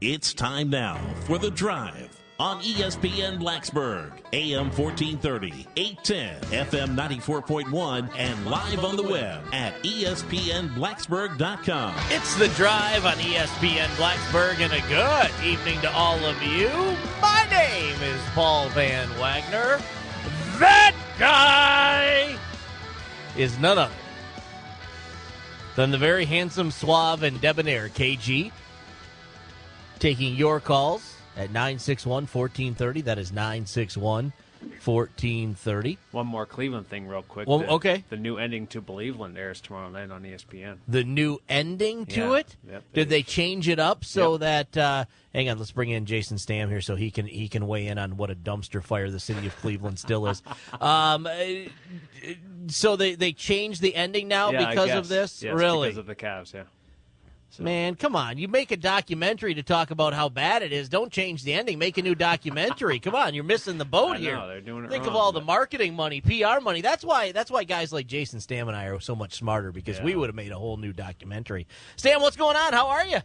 It's time now for The Drive on ESPN Blacksburg, AM 1430, 810, FM 94.1, and live on the web at espnblacksburg.com. It's The Drive on ESPN Blacksburg, and a good evening to all of you. My name is Paul Van Wagoner. That guy is none other than the very handsome, suave, and debonair KG. Taking your calls at 961-1430. That is 961-1430. One more Cleveland thing real quick. Well, okay. The new ending to Believeland airs tomorrow night on ESPN. The new ending to it? Yep, Did they change it up so that hang on, let's bring in Jason Stamm here so he can weigh in on what a dumpster fire the city of Cleveland still is. So they changed the ending now because of this? Yes, really? Because of the Cavs, yeah. So. Man, come on. You make a documentary to talk about how bad it is. Don't change the ending. Make a new documentary. Come on, you're missing the boat here. I know, they're doing it Think wrong, of all the marketing money, PR money. That's why guys like Jason Stamm and I are so much smarter, because we would have made a whole new documentary. Stamm, what's going on? How are you?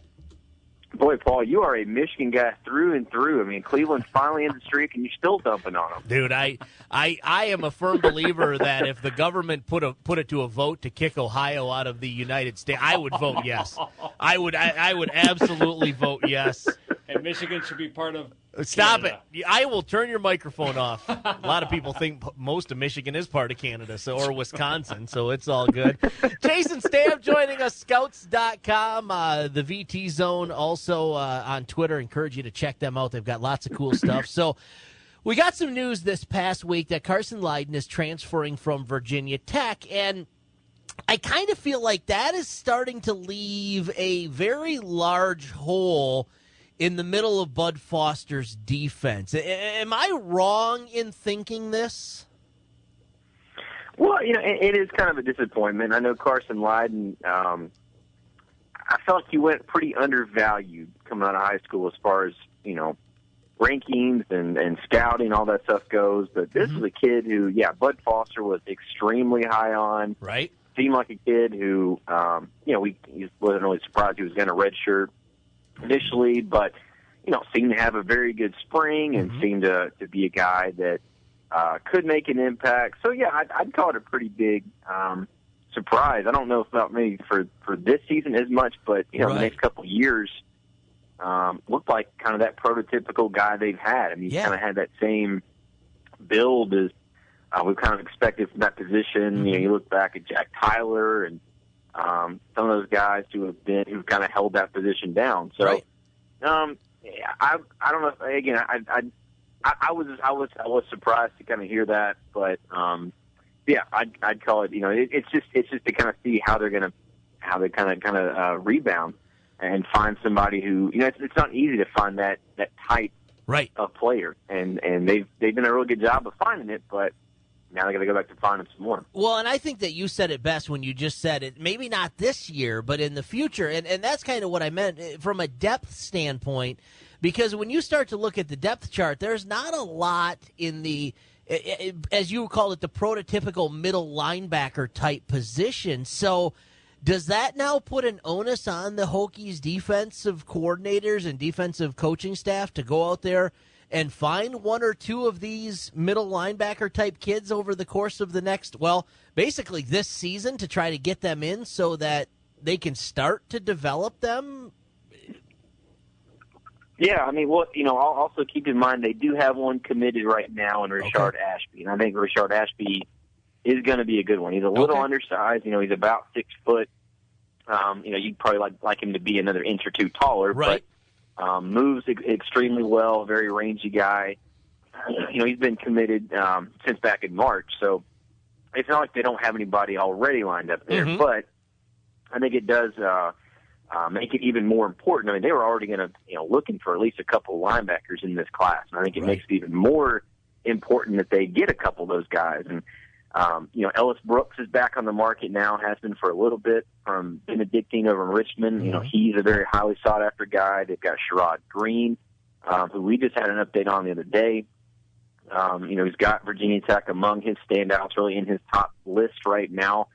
Boy, Paul, you are a Michigan guy through and through. I mean, Cleveland's finally in the streak, and you're still dumping on them. Dude, I am a firm believer that if the government put it to a vote to kick Ohio out of the United States, I would vote yes. I would absolutely vote yes. And Michigan should be part of Stop Canada. it. I will turn your microphone off. A lot of people think most of Michigan is part of Canada, or Wisconsin, so it's all good. Jason Stamm joining us, Scouts.com, the VT Zone, also on Twitter. Encourage you to check them out. They've got lots of cool stuff. So we got some news this past week that Carson Lydon is transferring from Virginia Tech, and I kind of feel like that is starting to leave a very large hole in the middle of Bud Foster's defense. Am I wrong in thinking this? Well, it is kind of a disappointment. I know Carson Lydon, I felt like he went pretty undervalued coming out of high school as far as, rankings and scouting, all that stuff goes. But this is a kid who, Bud Foster was extremely high on. Right. Seemed like a kid who, he wasn't really surprised he was going to redshirt initially, but seemed to have a very good spring and seemed to be a guy that could make an impact. So I'd call it a pretty big surprise. I don't know if about maybe for this season as much, but the next couple of years looked like kind of that prototypical guy they've had. I mean, he's kind of had that same build as we've kind of expected from that position. You look back at Jack Tyler and some of those guys who've kind of held that position down. So, I don't know. Again, I was surprised to kind of hear that, but I'd call it. It's just to kind of see how they kind of rebound and find somebody who it's not easy to find that type of player, and they've done a really good job of finding it, but now they got to go back to finding some more. Well, and I think that you said it best when you just said it, maybe not this year, but in the future. And that's kind of what I meant from a depth standpoint, because when you start to look at the depth chart, there's not a lot in the, as you call it, the prototypical middle linebacker type position. So does that now put an onus on the Hokies defensive coordinators and defensive coaching staff to go out there and find one or two of these middle linebacker type kids over the course of the next, basically this season, to try to get them in so that they can start to develop them? Yeah, I mean, I'll also keep in mind they do have one committed right now in Richard Ashby, and I think Richard Ashby is going to be a good one. He's a little undersized. He's about 6 foot. You'd probably like him to be another inch or two taller, right. But moves extremely well, very rangy guy. He's been committed since back in March, so it's not like they don't have anybody already lined up there. But I think it does make it even more important. I mean, they were already going to looking for at least a couple of linebackers in this class, and I think it makes it even more important that they get a couple of those guys. And Ellis Brooks is back on the market now, has been for a little bit, from Benedictine over in Richmond. He's a very highly sought-after guy. They've got Sherrod Green, who we just had an update on the other day. He's got Virginia Tech among his standouts, really in his top list right now.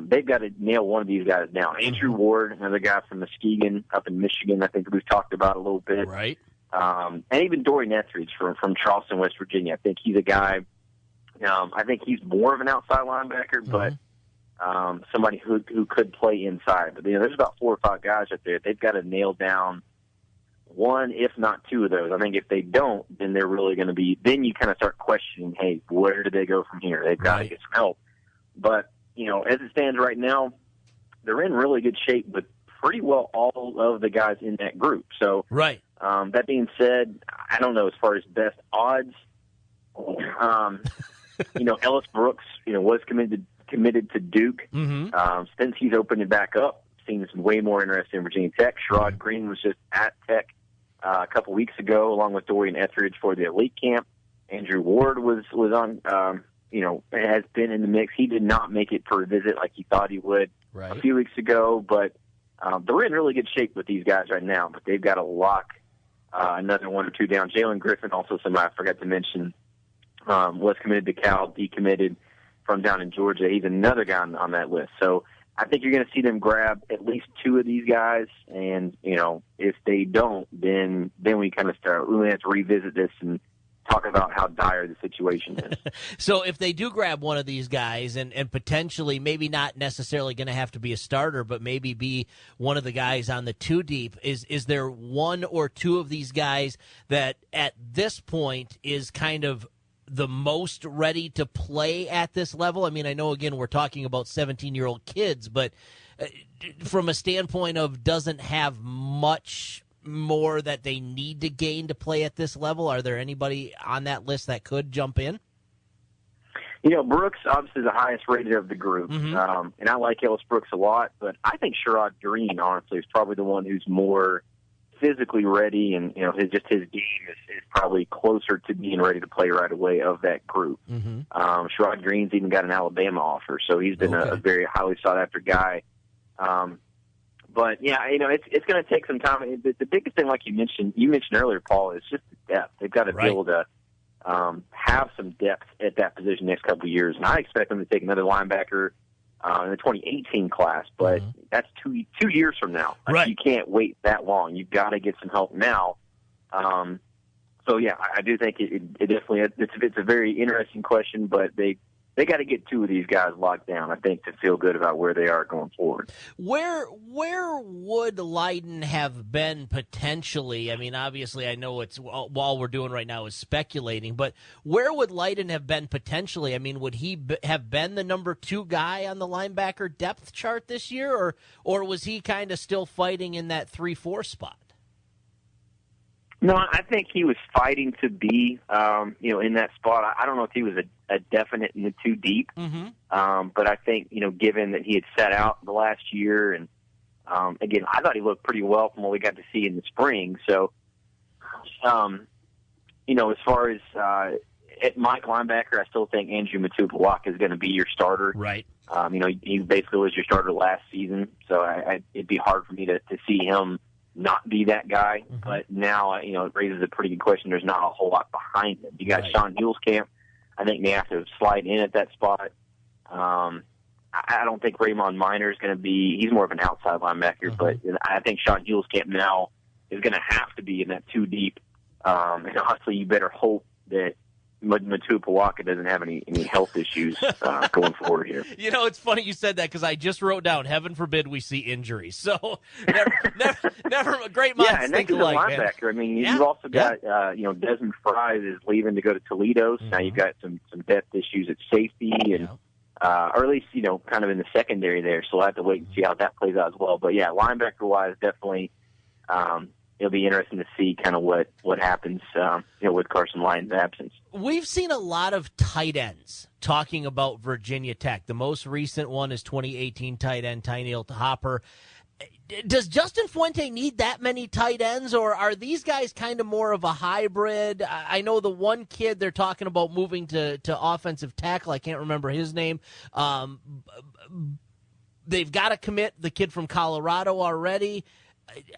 they've got to nail one of these guys down. Andrew Ward, another guy from Muskegon up in Michigan, I think we've talked about a little bit. Right. And even Dorian Etheridge from Charleston, West Virginia. I think he's a guy, I think he's more of an outside linebacker, but somebody who could play inside. But, there's about 4 or 5 guys out there. They've got to nail down one, if not 2 of those. I think if they don't, then they're really going to be – then you kind of start questioning, hey, where do they go from here? They've got to get some help. But, as it stands right now, they're in really good shape with pretty well all of the guys in that group. So, right. That being said, I don't know as far as best odds. Ellis Brooks, was committed to Duke. Since he's opened it back up, seems way more interested in Virginia Tech. Sherrod Green was just at Tech a couple weeks ago, along with Dorian Etheridge for the elite camp. Andrew Ward was on, has been in the mix. He did not make it for a visit like he thought he would a few weeks ago, but they're in really good shape with these guys right now. But they've got to lock another 1 or 2 down. Jalen Griffin, also somebody I forgot to mention, was committed to Cal, decommitted from down in Georgia. He's another guy on that list. So I think you're going to see them grab at least 2 of these guys, and if they don't, then we kind of start. We have to revisit this and talk about how dire the situation is. So if they do grab one of these guys and potentially maybe not necessarily going to have to be a starter, but maybe be one of the guys on the 2 deep, is there 1 or 2 of these guys that at this point is kind of the most ready to play at this level? I mean, I know, again, we're talking about 17-year-old kids, but from a standpoint of doesn't have much more that they need to gain to play at this level, are there anybody on that list that could jump in? Brooks obviously is the highest rated of the group, and I like Ellis Brooks a lot, but I think Sherrod Green, honestly, is probably the one who's more physically ready, and his game is probably closer to being ready to play right away of that group. Sherrod Green's even got an Alabama offer, so he's been a very highly sought after guy. But yeah, it's going to take some time. The biggest thing, like you mentioned earlier, Paul, is just the depth. They've got to be able to have some depth at that position next couple of years, and I expect them to take another linebacker in the 2018 class, but that's 2 years from now. Right. You can't wait that long. You've got to get some help now. So yeah, I do think it definitely it's a very interesting question, but they got to get 2 of these guys locked down, I think, to feel good about where they are going forward. Where would Leiden have been potentially? I mean, obviously, I know it's all we're doing right now is speculating, but where would Leiden have been potentially? I mean, would he have been the number 2 guy on the linebacker depth chart this year, or was he kind of still fighting in that 3-4 spot? No, I think he was fighting to be, in that spot. I don't know if he was a definite in the 2 deep, but I think, given that he had sat out the last year, and again, I thought he looked pretty well from what we got to see in the spring. So, as far as at Mike linebacker, I still think Andrew Matupawak is going to be your starter. Right. He basically was your starter last season, so it'd be hard for me to see him not be that guy, but now, it raises a pretty good question. There's not a whole lot behind him. You got Sean Hulskamp. I think they have to slide in at that spot. I don't think Raymond Miner is going to be, he's more of an outside linebacker, but I think Sean Hulskamp now is going to have to be in that 2 deep. And honestly, you better hope that Matupawaka doesn't have any health issues going forward here. It's funny you said that because I just wrote down, heaven forbid we see injuries. So never great minds think alike. Yeah, and linebacker. I mean, you've also got Desmond Fry is leaving to go to Toledo. So now you've got some depth issues at safety, and or at least kind of in the secondary there. So we'll have to wait and see how that plays out as well. But yeah, linebacker wise, definitely. It'll be interesting to see kind of what happens, with Carson Lyon's absence. We've seen a lot of tight ends talking about Virginia Tech. The most recent one is 2018 tight end Tyneil Hopper. Does Justin Fuente need that many tight ends, or are these guys kind of more of a hybrid? I know the one kid they're talking about moving to offensive tackle. I can't remember his name. They've got to commit the kid from Colorado already.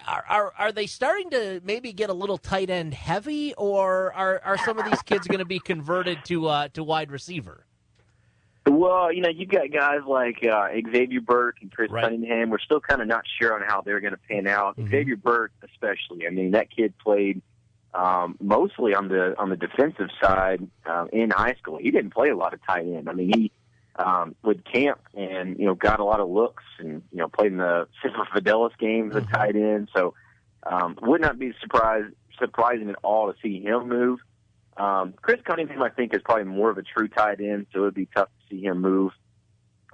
Are they starting to maybe get a little tight end heavy, or are some of these kids going to be converted to wide receiver? Well, you've got guys like Xavier Burke and Chris Cunningham. We're still kind of not sure on how they're going to pan out. Mm-hmm. Xavier Burke, especially. I mean, that kid played mostly on the defensive side in high school. He didn't play a lot of tight end. I mean, he would camp and got a lot of looks and played in the Fidelis games at tight end. So would not be surprising at all to see him move. Chris Cunningham, I think, is probably more of a true tight end, so it would be tough to see him move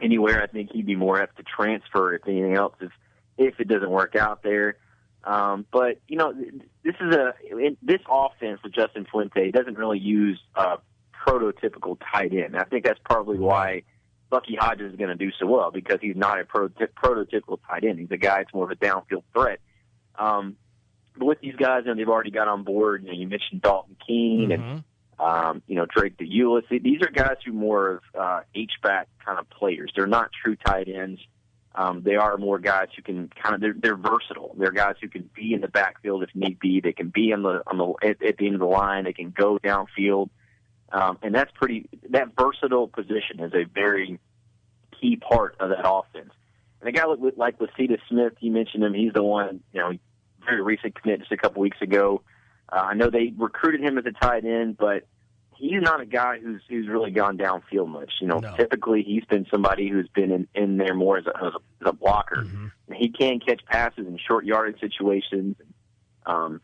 anywhere. I think he'd be more apt to transfer if anything else, if it doesn't work out there. But this offense with Justin Fuente doesn't really use prototypical tight end. I think that's probably why Bucky Hodges is going to do so well, because he's not a prototypical tight end. He's a guy that's more of a downfield threat. But with these guys, they've already got on board. You mentioned Dalton Keene and Drake DeUlis. These are guys who are more of H-back kind of players. They're not true tight ends. They are more guys who can they're versatile. They're guys who can be in the backfield if need be. They can be at the end of the line. They can go downfield. And that versatile position is a very key part of that offense. And a guy like Lasita Smith, you mentioned him. He's the one, very recent commit just a couple weeks ago. I know they recruited him as a tight end, but he's not a guy who's really gone downfield much. No. Typically he's been somebody who's been in there more as a blocker. Mm-hmm. He can catch passes in short yardage situations, down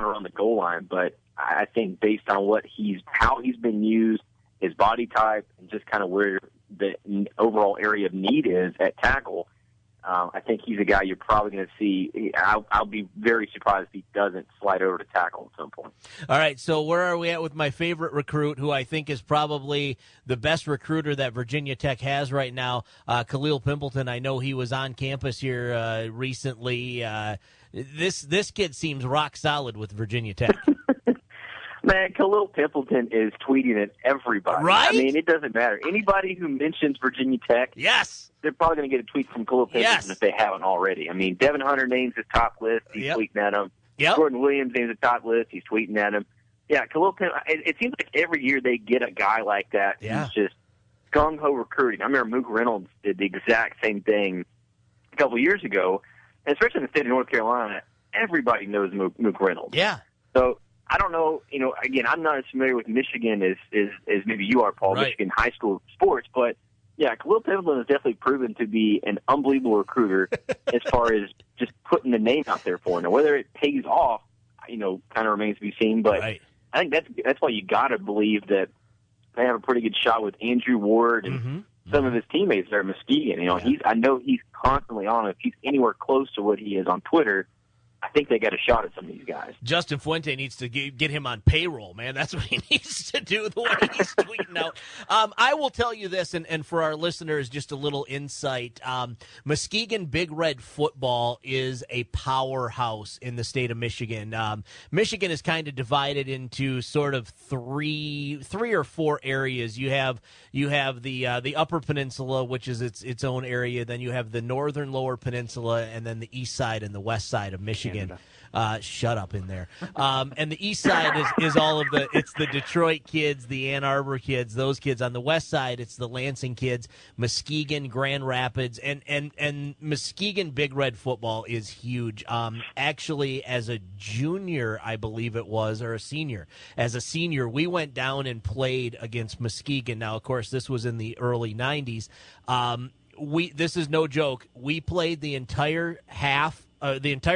around the goal line. But I think based on how he's been used, his body type, and just kind of where the overall area of need is at tackle, I think he's a guy you're probably going to see. I'll be very surprised if he doesn't slide over to tackle at some point. All right, so where are we at with my favorite recruit, who I think is probably the best recruiter that Virginia Tech has right now, Khalil Pimpleton? I know he was on campus here recently. This kid seems rock solid with Virginia Tech. Man, Khalil Pimpleton is tweeting at everybody. Right? I mean, it doesn't matter. Anybody who mentions Virginia Tech, yes, they're probably going to get a tweet from Khalil Pimpleton if they haven't already. I mean, Devin Hunter names his top list. He's tweeting at him. Yep. Jordan Williams names his top list. He's tweeting at him. Yeah, Khalil Pimpleton, it seems like every year they get a guy like that who's just gung-ho recruiting. I remember Mook Reynolds did the exact same thing a couple years ago, and especially in the state of North Carolina, everybody knows Mook Reynolds. Yeah. So I don't know, again, I'm not as familiar with Michigan as maybe you are, Paul, right. Michigan high school sports, but yeah, Khalil Pimpleton has definitely proven to be an unbelievable recruiter as far as just putting the name out there for him. Now, whether it pays off, kind of remains to be seen, but I think that's why you got to believe that they have a pretty good shot with Andrew Ward and some of his teammates there at Muskegon. I know he's constantly on. If he's anywhere close to what he is on Twitter, I think they got a shot at some of these guys. Justin Fuente needs to get him on payroll, man. That's what he needs to do, the way he's tweeting out. I will tell you this, and for our listeners, just a little insight. Muskegon Big Red football is a powerhouse in the state of Michigan. Michigan is kind of divided into sort of three or four areas. You have the Upper Peninsula, which is its own area. Then you have the Northern Lower Peninsula, and then the East Side and the West Side of Michigan. Shut up in there. And the east side is all of it's the Detroit kids, the Ann Arbor kids, those kids. On the west side, it's the Lansing kids, Muskegon, Grand Rapids, and Muskegon Big Red football is huge. Actually, as a junior, I believe it was, or a senior. As a senior, we went down and played against Muskegon. Now, of course, this was in the early 90s. This is no joke. We played the entire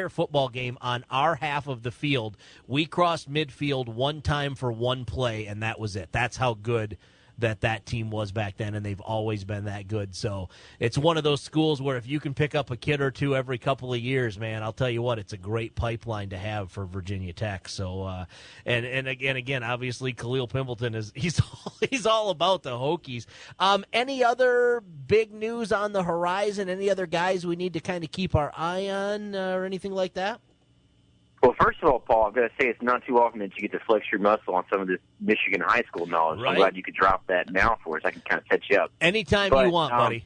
football game on our half of the field. We crossed midfield one time for one play, and that was it. That's how good that team was back then, and they've always been that good. So it's one of those schools where if you can pick up a kid or two every couple of years, man, I'll tell you what, it's a great pipeline to have for Virginia Tech. So and again, obviously Khalil Pimpleton he's all about the Hokies. Any other big news on the horizon? Any other guys we need to kind of keep our eye on or anything like that? Well, first of all, Paul, I've got to say it's not too often that you get to flex your muscle on some of this Michigan high school knowledge. Right. I'm glad you could drop that now for us. I can kind of catch you up. Anytime you want, buddy.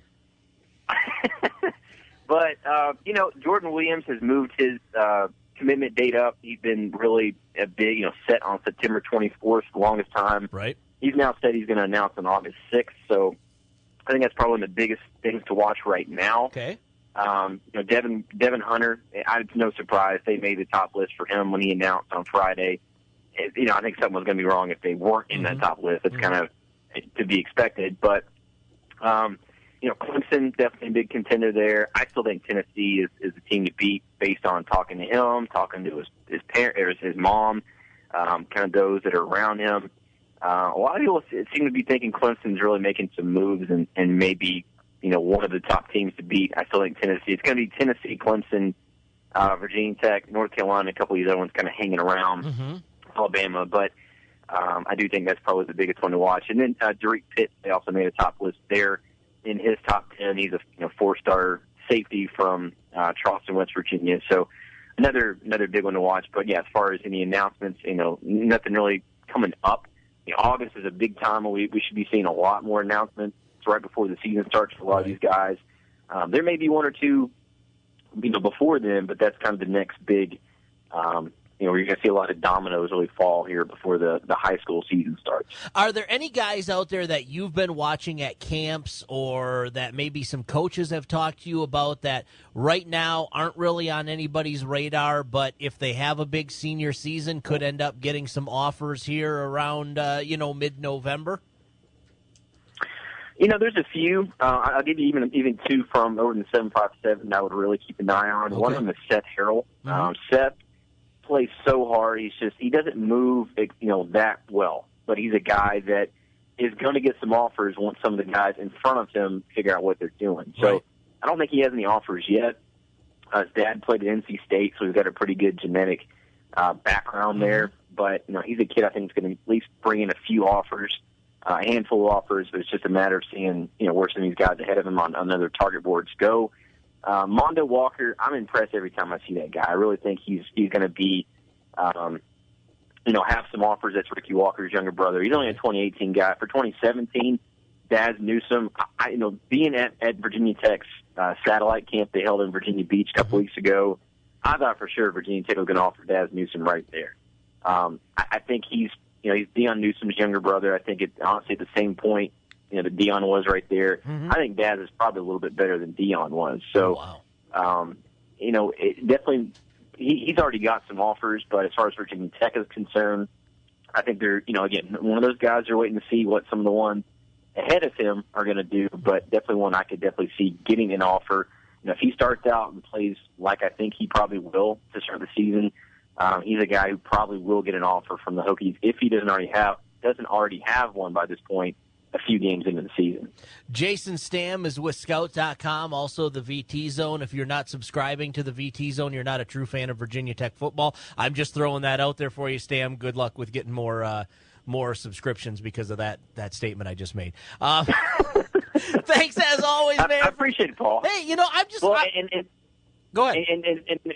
But, Jordan Williams has moved his commitment date up. He's been really a big, set on September 24th, the longest time. Right. he's now said he's going to announce on August 6th. So I think that's probably one of the biggest things to watch right now. Okay. Devin Hunter, it's no surprise they made the top list for him when he announced on Friday. I think something was going to be wrong if they weren't in that top list. It's kind of to be expected. But, Clemson, definitely a big contender there. I still think Tennessee is the team to beat based on talking to him, talking to his parents, or his mom, kind of those that are around him. A lot of people seem to be thinking Clemson's really making some moves and maybe, one of the top teams to beat. I still think Tennessee. It's going to be Tennessee, Clemson, Virginia Tech, North Carolina, a couple of these other ones kind of hanging around, Alabama. But I do think that's probably the biggest one to watch. And then Derek Pitt, they also made a top list there in his top 10. He's a four-star safety from Charleston, West Virginia. So another big one to watch. But, yeah, as far as any announcements, nothing really coming up. August is a big time. We should be seeing a lot more announcements. It's right before the season starts for a lot of these guys. There may be one or two, before then, but that's kind of the next big, where you're going to see a lot of dominoes really fall here before the high school season starts. Are there any guys out there that you've been watching at camps or that maybe some coaches have talked to you about that right now aren't really on anybody's radar, but if they have a big senior season could end up getting some offers here around, mid-November? There's a few. I'll give you even two from over in the 757 that I would really keep an eye on. Okay. One of them is Seth Harrell. Seth plays so hard. He doesn't move, that well. But he's a guy that is going to get some offers once some of the guys in front of him figure out what they're doing. So I don't think he has any offers yet. His dad played at NC State, so he's got a pretty good genetic background there. But he's a kid I think is going to at least bring in a few offers. A handful of offers, but it's just a matter of seeing, where some of these guys ahead of him on other target boards go. Mondo Walker, I'm impressed every time I see that guy. I really think he's going to be, have some offers. That's Ricky Walker's younger brother. He's only a 2018 guy. For 2017, Daz Newsome, being at Virginia Tech's satellite camp they held in Virginia Beach a couple weeks ago, I thought for sure Virginia Tech was going to offer Daz Newsome right there. I think he's Deion Newsome's younger brother. I think honestly at the same point, that Deion was right there. I think Daz is probably a little bit better than Deion was. So, it definitely, he's already got some offers, but as far as Virginia Tech is concerned, I think they're, again, one of those guys are waiting to see what some of the ones ahead of him are going to do, but definitely one I could definitely see getting an offer. If he starts out and plays like I think he probably will to start the season, he's a guy who probably will get an offer from the Hokies if he doesn't already have one by this point a few games into the season. Jason Stamm is with Scout.com, also the VT Zone. If you're not subscribing to the VT Zone, you're not a true fan of Virginia Tech football. I'm just throwing that out there for you, Stamm. Good luck with getting more subscriptions because of that statement I just made. Thanks as always, man. I appreciate it, Paul. Hey, I'm just... Go ahead.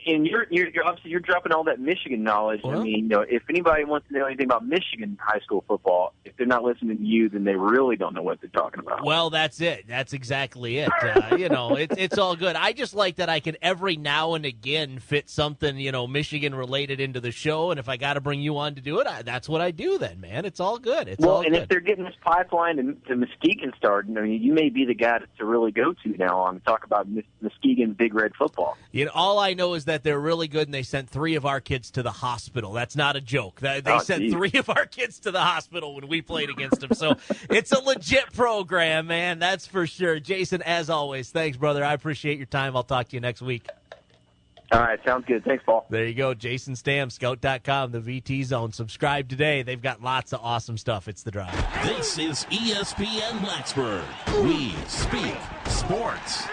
And you're obviously you're dropping all that Michigan knowledge. Well, I mean, if anybody wants to know anything about Michigan high school football, if they're not listening to you, then they really don't know what they're talking about. Well, that's it. That's exactly it. It's all good. I just like that I can every now and again fit something, Michigan related into the show. And if I got to bring you on to do it, that's what I do then, man. It's all good. If they're getting this pipeline to Muskegon started, you may be the guy to really go to now on talk about Muskegon Big Red football. All I know is that they're really good, and they sent 3 of our kids to the hospital. That's not a joke. They sent 3 of our kids to the hospital when we played against them. So it's a legit program, man. That's for sure. Jason, as always, thanks, brother. I appreciate your time. I'll talk to you next week. All right, sounds good. Thanks, Paul. There you go. Jason Stamm, Scout.com, the VT Zone. Subscribe today. They've got lots of awesome stuff. It's The Drive. This is ESPN Blacksburg. We speak sports.